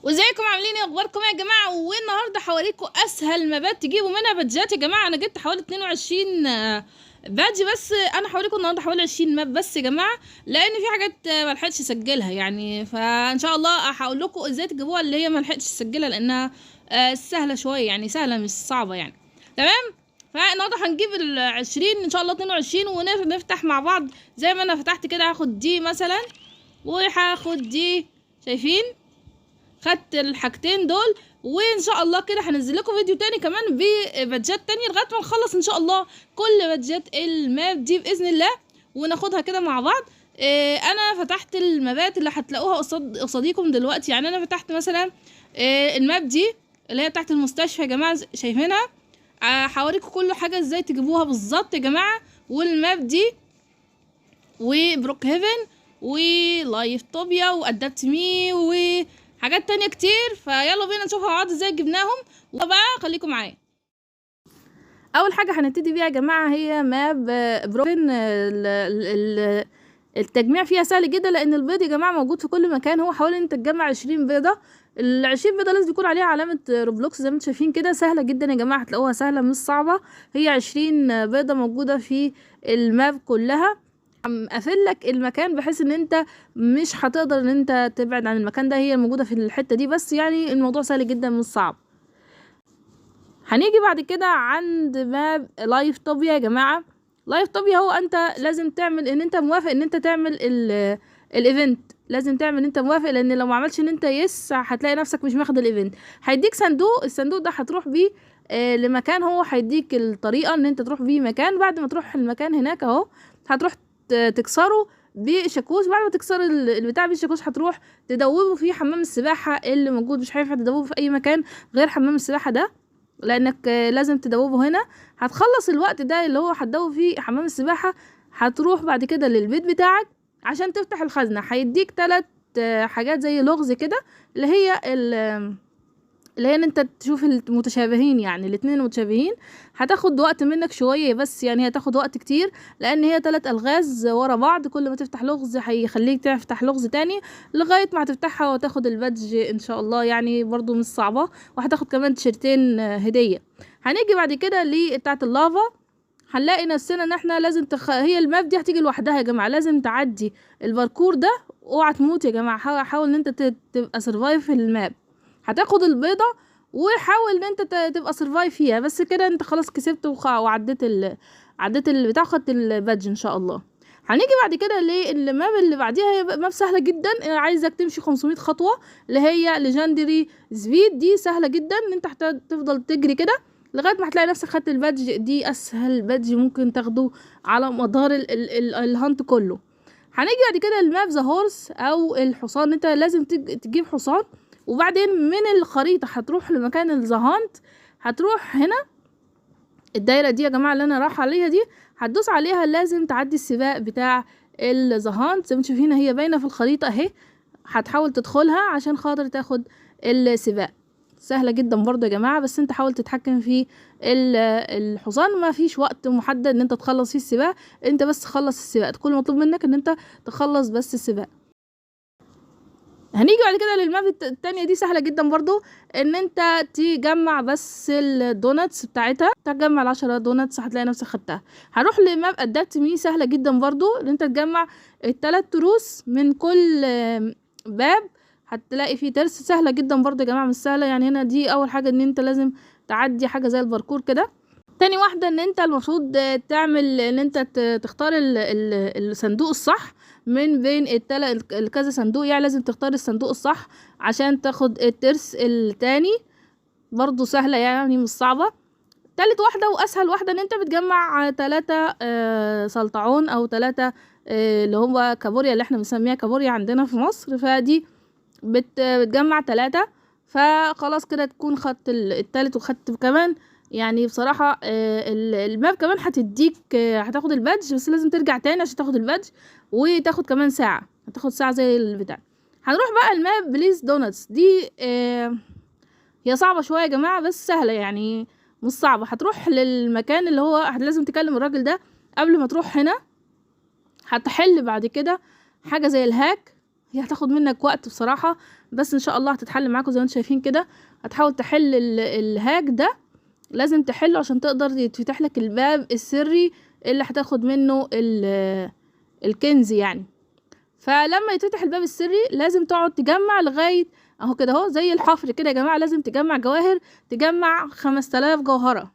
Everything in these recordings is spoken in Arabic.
وازيكم عاملين ايه؟ اخباركم ايه يا جماعه؟ والنهارده هوريكم اسهل مبات تجيبوا منها بادجات. يا جماعه انا جبت حوالي 22 بادج، بس انا هوريكم النهارده حوالي 20 ماب بس يا جماعه، لان في حاجات ما لحقتش اسجلها يعني. فان شاء الله هقول لكم ازاي تجيبوها اللي هي ما لحقتش اسجلها، لانها سهله شويه يعني، سهله مش صعبه يعني. تمام. فالنهارده هنجيب ال20 ان شاء الله 22 ونفتح مع بعض زي ما انا فتحت كده. هاخد دي مثلا وهاخد دي، شايفين؟ خدت الحاجتين دول، وان شاء الله كده هنزل لكم فيديو تاني كمان ببادجات تانية لغايه ما نخلص ان شاء الله كل بادجات الماب دي باذن الله، وناخدها كده مع بعض. انا فتحت المابات اللي هتلاقوها قصاديكم دلوقتي. يعني انا فتحت مثلا الماب دي اللي هي تحت المستشفى يا جماعه، شايفينها؟ هوريكم كل حاجه ازاي تجيبوها بالظبط يا جماعه. والماب دي وبروك هيفن ولايف توبيا وادابت مي وحاجات تانية كتير. فيلا بينا نشوف مع بعض ازاي جبناهم، وبقى خليكم معايا. اول حاجه هنبتدي بيها يا جماعه هي ماب بروكن. التجميع فيها سهل جدا، لان البيض يا جماعه موجود في كل مكان. هو حوالي ان انت تجمع 20 بيضه. ال20 بيضه لازم يكون عليها علامه روبلوكس زي ما انتم شايفين كده. سهله جدا يا جماعه، هتلاقوها سهله مش صعبه. هي 20 بيضه موجوده في الماب كلها. قافل لك المكان بحيث ان انت مش هتقدر ان انت تبعد عن المكان ده. هي الموجوده في الحته دي بس، يعني الموضوع سهل جدا مش صعب. هنيجي بعد كده عند ماب لايف توبيا يا جماعه. لايف توبيا هو انت لازم تعمل ان انت موافق ان انت تعمل الايفنت. لازم تعمل انت موافق، لان لو ما عملتش ان انت يس هتلاقي نفسك مش واخد الايفنت. هيديك صندوق، الصندوق ده هتروح بيه لمكان. هو هيديك الطريقه ان انت تروح بيه مكان. بعد ما تروح المكان هناك اهو هتروح تكسره بشاكوش. بعد ما تكسر البتاع بالشاكوش هتروح تدوبه في حمام السباحه اللي موجود. مش هينفع تدوبه في اي مكان غير حمام السباحه ده، لانك لازم تدوبه هنا. هتخلص الوقت ده اللي هو هتدوب فيه حمام السباحه، هتروح بعد كده للبيت بتاعك عشان تفتح الخزنه. هيديك 3 حاجات زي لغز كده، اللي هي ان انت تشوف المتشابهين، يعني الاتنين المتشابهين. هتاخد وقت منك شوية بس، يعني هتاخد وقت كتير، لان هي 3 الغاز ورا بعض. كل ما تفتح لغز هيخليك تفتح لغز تاني لغاية ما هتفتحها وتاخد البادج ان شاء الله. يعني برضو مش صعبة، وهتاخد كمان تيشرتين هدية. هنيجي بعد كده لبتاعة اللافا. هنلاقي نفسنا ان احنا لازم هي الماب دي هتيجي لوحدها يا جماعة. لازم تعدي الباركور ده، اوعى تموت يا جماعة. حاول ان انت تبقى سرفايف في الماب. هتاخد البيضة وحاول ان انت تبقى سرفايف فيها، بس كده انت خلاص كسبت وعديت عديت بتاع، خدت البادج ان شاء الله. هنيجي بعد كده للماب اللي بعديها. هي ماب سهله جدا، عايزك تمشي 500 خطوه، اللي هي ليجندري سبيد. دي سهله جدا ان انت تفضل تجري كده لغايه ما هتلاقي نفسك خدت البادج. دي اسهل بادج ممكن تاخده على مدار الهانت كله. هنيجي بعد كده الماب ذا هورس او الحصان. انت لازم تجيب حصان، وبعدين من الخريطة هتروح لمكان الزهانت. هتروح هنا الدايرة دي يا جماعة اللي انا رايحة عليها دي، هتدوس عليها. لازم تعدي السباق بتاع الزهانت زي ما انتوا شايفين، هي باينة في الخريطة اهي. هتحاول تدخلها عشان خاطر تاخد السباق. سهلة جدا برضه يا جماعة، بس انت حاول تتحكم في الحصان. ما فيش وقت محدد ان انت تخلص فيه السباق، انت بس خلص السباق. كل مطلوب منك ان انت تخلص بس السباق. هنيجي بعد كده للماب التانية. دي سهلة جدا برضو، ان انت تجمع بس الدوناتس بتاعتها. تجمع ال10 دوناتس هتلاقي نفسك خدتها. هروح لماب ادابت مي. سهلة جدا برضو ان انت تجمع ال3 تروس من كل باب. هتلاقي فيه ترس. سهلة جدا برضو يا جماعة، مش سهلة يعني. هنا دي اول حاجة ان انت لازم تعدي حاجة زي الباركور كده. تاني واحدة ان انت المفروض تعمل ان انت تختار الصندوق الصح من بين الكذا صندوق. يعني لازم تختار الصندوق الصح عشان تاخد الترس التاني. برضو سهلة يعني مش صعبة. تالت واحدة واسهل واحدة ان انت بتجمع 3 سلطعون او 3 اللي هو كابوريا، اللي احنا بنسميها كابوريا عندنا في مصر. فدي بتجمع 3. فخلاص كده تكون خدت التالت وخدت كمان. يعني بصراحة الماب كمان هتديك هتاخد البادج، بس لازم ترجع تاني عشان تاخد البادج، وتاخد كمان ساعة. هتاخد ساعة زي البتاع. هنروح بقى الماب بليز دوناتس. دي هي صعبة شوية يا جماعة بس سهلة يعني مش صعبة. هتروح للمكان اللي هو لازم تكلم الراجل ده قبل ما تروح هنا. هتحل بعد كده حاجة زي الهاك هي هتاخد منك وقت بصراحة، بس ان شاء الله هتتحل معاكم زي ما انتم شايفين كده. هتحاول تحل الهاك ده، لازم تحله عشان تقدر يتفتح لك الباب السري اللي هتاخد منه الكنز يعني. فلما يتفتح الباب السري لازم تقعد تجمع لغاية اهو كده اهو زي الحفر كده يا جماعة، لازم تجمع جواهر، تجمع 5000 جوهرة.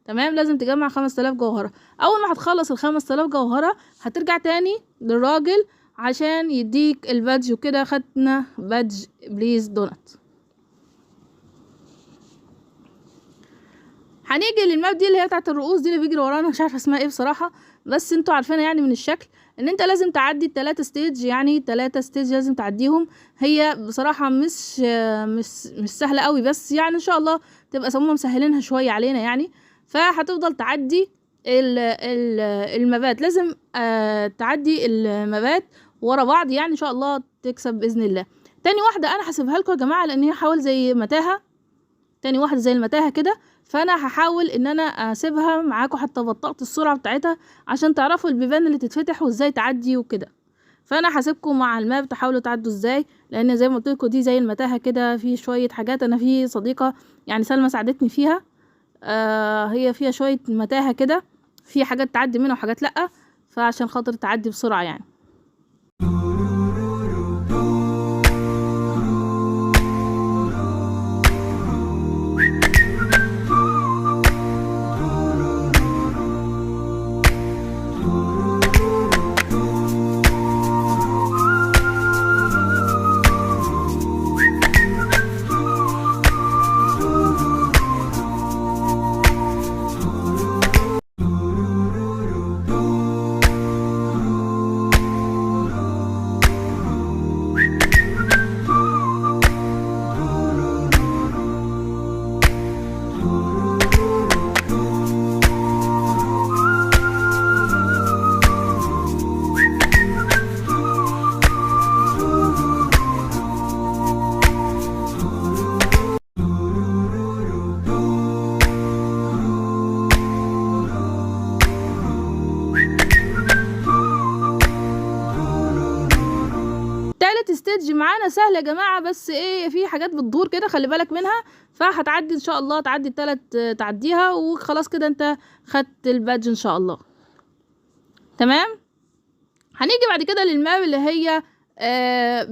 تمام، لازم تجمع 5000 جوهرة. اول ما هتخلص ال5000 جوهرة هترجع تاني للراجل عشان يديك البادج. وكده خدنا بادج بليز دونت. هنيجي للماب دي اللي هي بتاعت الرؤوس دي اللي بيجري ورانا، مش عارفه اسمها ايه بصراحه، بس انتوا عارفينها يعني من الشكل. ان انت لازم تعدي ال3 ستيج، يعني 3 ستيج لازم تعديهم. هي بصراحه مش سهله قوي، بس يعني ان شاء الله تبقى هم مسهلينها شويه علينا يعني. فهتفضل تعدي المبات، لازم تعدي المبات ورا بعض يعني، ان شاء الله تكسب باذن الله. تاني واحده انا هسيبها لكم يا جماعه لان هي حوالي زي متاهه، تاني واحده زي المتاهه كده، فانا هحاول ان انا اسيبها معاكم حتى بطأت السرعه بتاعتها عشان تعرفوا البيبان اللي تتفتح وازاي تعدي وكده. فانا هسيبكم مع الماب تحاولوا تعدوا ازاي، لان زي ما قلت لكم دي زي المتاهه كده، في شويه حاجات. انا في صديقه يعني سلمى ساعدتني فيها، هي فيها شويه متاهه كده، في حاجات تعدي منها وحاجات لا، فعشان خاطر تعدي بسرعه يعني. ستيج معانا سهل يا جماعه، بس ايه في حاجات بتدور كده خلي بالك منها. فهتعدي ان شاء الله، تعدي ال3 تعديها وخلاص كده انت خدت البادج ان شاء الله. تمام، هنيجي بعد كده للماب اللي هي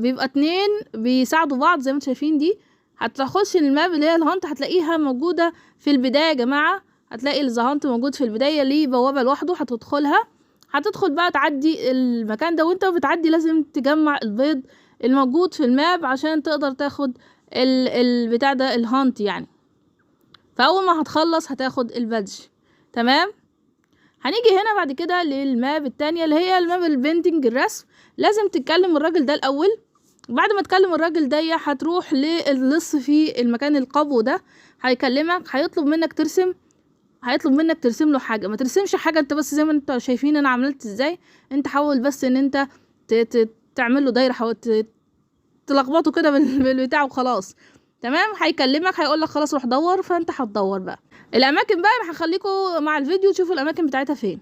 بيبقى 2 بيساعدوا بعض زي ما انتم شايفين دي. هتخش الماب اللي هي الهانت، هتلاقيها موجوده في البدايه يا جماعه، هتلاقي الزهانت موجود في البدايه ليه بوابه لوحده، هتدخلها، هتدخل بقى تعدي المكان ده. وانت بتعدي لازم تجمع البيض الموجود في الماب عشان تقدر تاخد البتاع ده الهانت يعني. فاول ما هتخلص هتاخد البادج. تمام، هنيجي هنا بعد كده للماب التانية اللي هي الماب البينتنج الرسم. لازم تتكلم الراجل ده الاول، بعد ما تكلم الراجل ده هتروح للص في المكان القبو ده، هيكلمك، هيطلب منك ترسم، هيطلب منك ترسم له حاجه. ما ترسمش حاجه انت بس زي ما انت شايفين انا عملت ازاي، انت حاول بس ان انت تعمل له دايره، حاول تلخبطه كده بالبتاع وخلاص. تمام، هيكلمك هيقول لك خلاص روح دور، فانت هتدور بقى الاماكن بقى. انا هخليكم مع الفيديو تشوفوا الاماكن بتاعتها فين.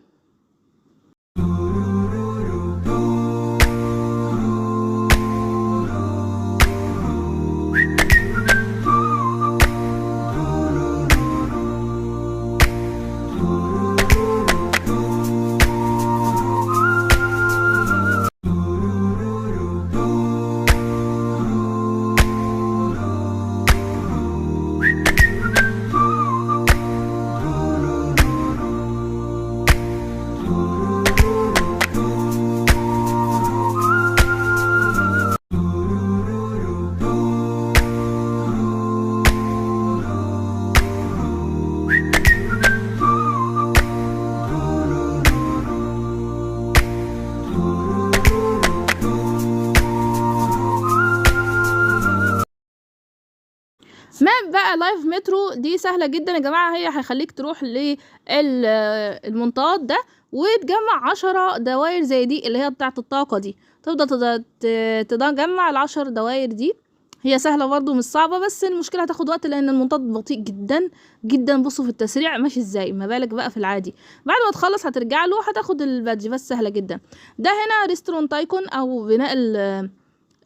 ماب بقى لايف مترو دي سهله جدا يا جماعه، هي هيخليك تروح للمنطاد ده وتجمع 10 دوائر زي دي اللي هي بتاعه الطاقه دي، تفضل تجمع ال10 دوائر دي. هي سهله برضو مش صعبه، بس المشكله هتاخد وقت لان المنطاد بطيء جدا جدا. بصوا في التسريع ماشي ازاي، ما بالك بقى في العادي. بعد ما تخلص هترجع له هتاخد البادج، بس سهله جدا. ده هنا ريستورانت تايكون او بناء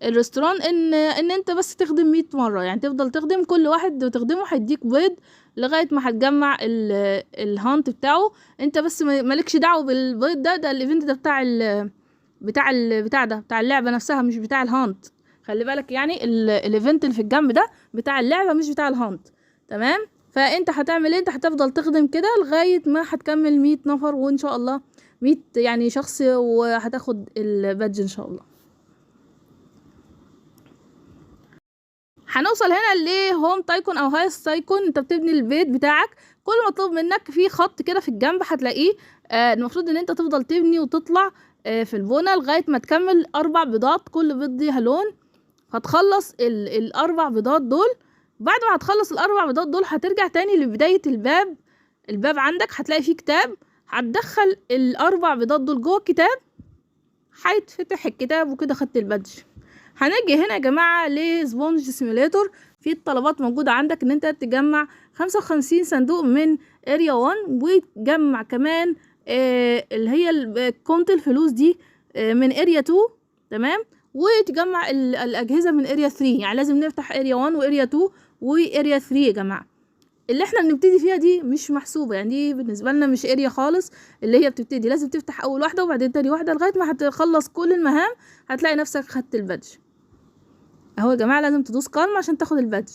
الريستوران ان انت بس تخدم 100 مره، يعني تفضل تخدم، كل واحد تخدمه هيديك بيض لغايه ما هتجمع الهانت بتاعه. انت بس مالكش دعوه بالبيض ده الايفنت ده بتاع بتاع اللعبه نفسها، مش بتاع الهانت. خلي بالك يعني الايفنت اللي في الجنب ده بتاع اللعبه مش بتاع الهانت. تمام. فانت هتعمل ايه؟ انت هتفضل تخدم كده لغايه ما هتكمل 100 نفر، وان شاء الله 100 يعني شخص، وهتاخد البادج ان شاء الله. هنوصل هنا لهوم تايكون او هايست تايكون. انت بتبني البيت بتاعك، كل مطلوب منك في خط كده في الجنب هتلاقيه. المفروض ان انت تفضل تبني وتطلع في البنى لغايه ما تكمل 4 بيضات، كل بيض ليها لون. هتخلص ال4 بيضات دول. بعد ما هتخلص ال4 بيضات دول هترجع تاني لبدايه الباب عندك هتلاقي فيه كتاب، هتدخل ال4 بيضات دول جوه الكتاب، هيتفتح الكتاب وكده خدت البادج. هنيجي هنا يا جماعه لسبونج سيميليتور. في الطلبات موجوده عندك ان انت تجمع 55 صندوق من اريا 1، وتجمع كمان اللي هي كونت الفلوس دي من اريا 2. تمام. وتجمع الاجهزه من اريا 3، يعني لازم نفتح اريا 1 واريا 2 واريا 3 يا جماعه. اللي احنا بنبتدي فيها دي مش محسوبه، يعني دي بالنسبه لنا مش اريا خالص. اللي هي بتبتدي لازم تفتح اول واحده وبعدين تاني واحده لغايه ما هتخلص كل المهام، هتلاقي نفسك خدت البادج اهو يا جماعه. لازم تدوس قلم عشان تاخد البادج.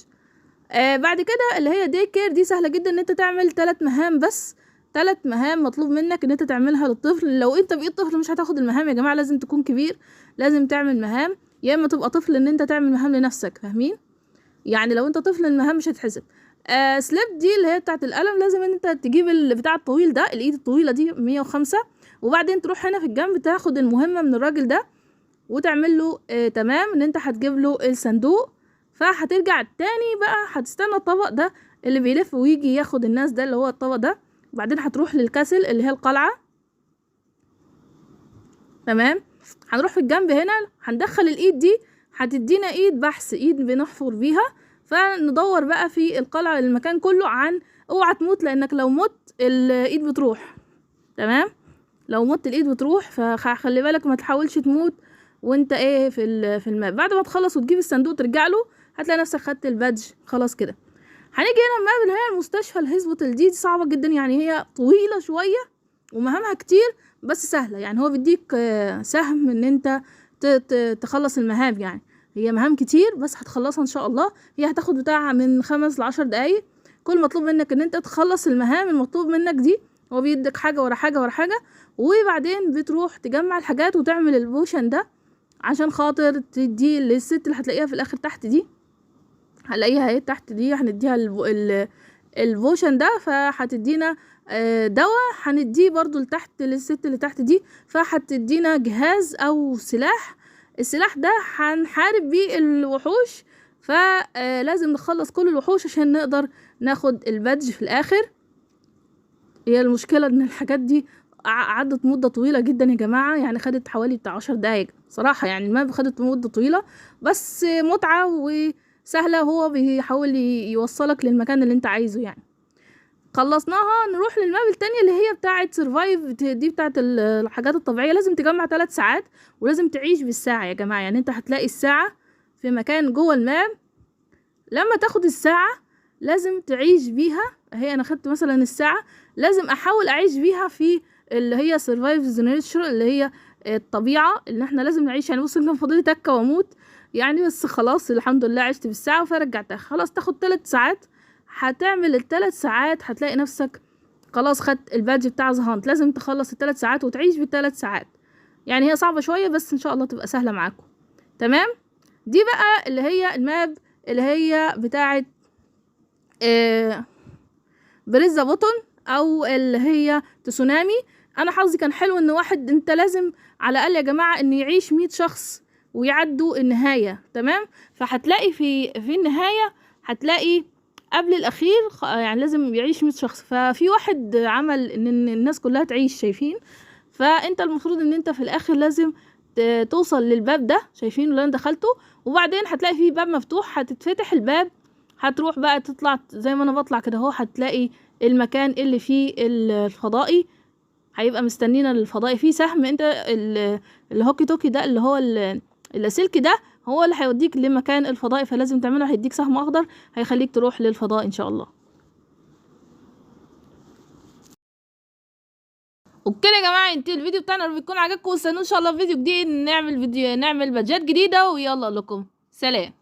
بعد كده اللي هي دي كير، دي سهله جدا ان انت تعمل 3 مهام بس. 3 مهام مطلوب منك ان انت تعملها للطفل. لو انت بقيت طفل مش هتاخد المهام يا جماعه، لازم تكون كبير لازم تعمل مهام، يا اما تبقى طفل ان انت تعمل مهام لنفسك. فاهمين؟ يعني لو انت طفل المهام مش هتحسب. سليب دي اللي هي بتاعه القلم، لازم ان انت تجيب البتاع الطويل ده، الايد الطويله دي 105، وبعدين تروح هنا في الجنب تاخد المهمه من الراجل ده وتعمل له تمام ان انت هتجيب له الصندوق. فهترجع تاني بقى هتستنى الطبق ده اللي بيلف ويجي ياخد الناس ده اللي هو الطبق ده، وبعدين هتروح للكاسل اللي هي القلعه. تمام. هنروح في الجنب هنا هندخل الايد دي، هتدينا ايد بحث، ايد بنحفر بيها. فندور بقى في القلعه المكان كله عن اوعى تموت، لانك لو مت الايد بتروح. تمام. لو مت الايد بتروح، فخلي بالك ما تحاولش تموت وانت ايه في الماب. بعد ما تخلص وتجيب الصندوق ترجع له هتلاقي نفسك خدت البادج خلاص كده. هنيجي هنا الماب اللي هي المستشفى الهيسبوتال دي صعبه جدا، يعني هي طويله شويه ومهامها كتير بس سهله. يعني هو بيديك سهم ان انت تخلص المهام، يعني هي مهام كتير بس هتخلصها ان شاء الله. هي هتاخد بتاعها من 5 ل10 دقايق. كل مطلوب منك ان انت تخلص المهام المطلوب منك دي. هو بيديك حاجه ورا حاجه ورا حاجه، وبعدين بتروح تجمع الحاجات وتعمل البوشن ده عشان خاطر تدي للست اللي هتلاقيها في الاخر تحت دي. هنلاقيها اهي تحت دي، هنديها البوشن ده، فهتدينا دواء هنديه برضو لتحت للست اللي تحت دي، فهتدينا جهاز او سلاح. السلاح ده هنحارب بيه الوحوش، فلازم نخلص كل الوحوش عشان نقدر ناخد البادج في الاخر. هي المشكلة ان الحاجات دي عدت مدة طويلة جدا يا جماعة، يعني خدت حوالي بتاع 10 دقايق صراحة. يعني الماب خدت مدة طويلة بس متعة وسهلة، هو بيحاول يوصلك للمكان اللي انت عايزه. يعني خلصناها نروح للماب التانية اللي هي بتاعة سيرفايف، دي بتاعة الحاجات الطبيعية. لازم تجمع 3 ساعات ولازم تعيش بالساعة يا جماعة. يعني انت هتلاقي الساعة في مكان جوه الماب، لما تاخد الساعة لازم تعيش بيها. هي انا خدت مثلا الساعة لازم احاول اعيش بيها في اللي هي survive the nature، اللي هي الطبيعة اللي احنا لازم نعيش. يعني بص كان فاضلي تكة واموت يعني، بس خلاص الحمد لله عشت بالساعة فرجعتها. خلاص تاخد 3 ساعات، هتعمل ال3 ساعات هتلاقي نفسك خلاص خدت البادج بتاع زهانت. لازم تخلص ال3 ساعات وتعيش بال3 ساعات. يعني هي صعبة شوية بس ان شاء الله تبقى سهلة معاكم. تمام. دي بقى اللي هي الماب اللي هي بتاعت بريزا بوتون او اللي هي تسونامي. انا حظي كان حلو ان واحد، انت لازم على الاقل يا جماعه ان يعيش 100 شخص ويعدوا النهايه. تمام. فهتلاقي في النهايه هتلاقي قبل الاخير يعني لازم يعيش 100 شخص. ففي واحد عمل ان الناس كلها تعيش، شايفين؟ فانت المفروض ان انت في الاخر لازم توصل للباب ده، شايفين اللي انا دخلته؟ وبعدين هتلاقي فيه باب مفتوح، هتتفتح الباب، هتروح بقى تطلع زي ما انا بطلع كده اهو. هتلاقي المكان اللي فيه الفضائي، هيبقى مستنينا للفضائي فيه سهم. انت الهوكي توكي ده اللي هو اللاسلكي ده هو اللي هيوديك لمكان الفضاء، فلازم تعمله. هيديك سهم اخضر هيخليك تروح للفضاء ان شاء الله. وبكده يا جماعه ينتهي الفيديو بتاعنا. لو بيكون عجبكم، واستنوا ان شاء الله في فيديو جديد، نعمل بادجات جديده. ويلا لكم سلام.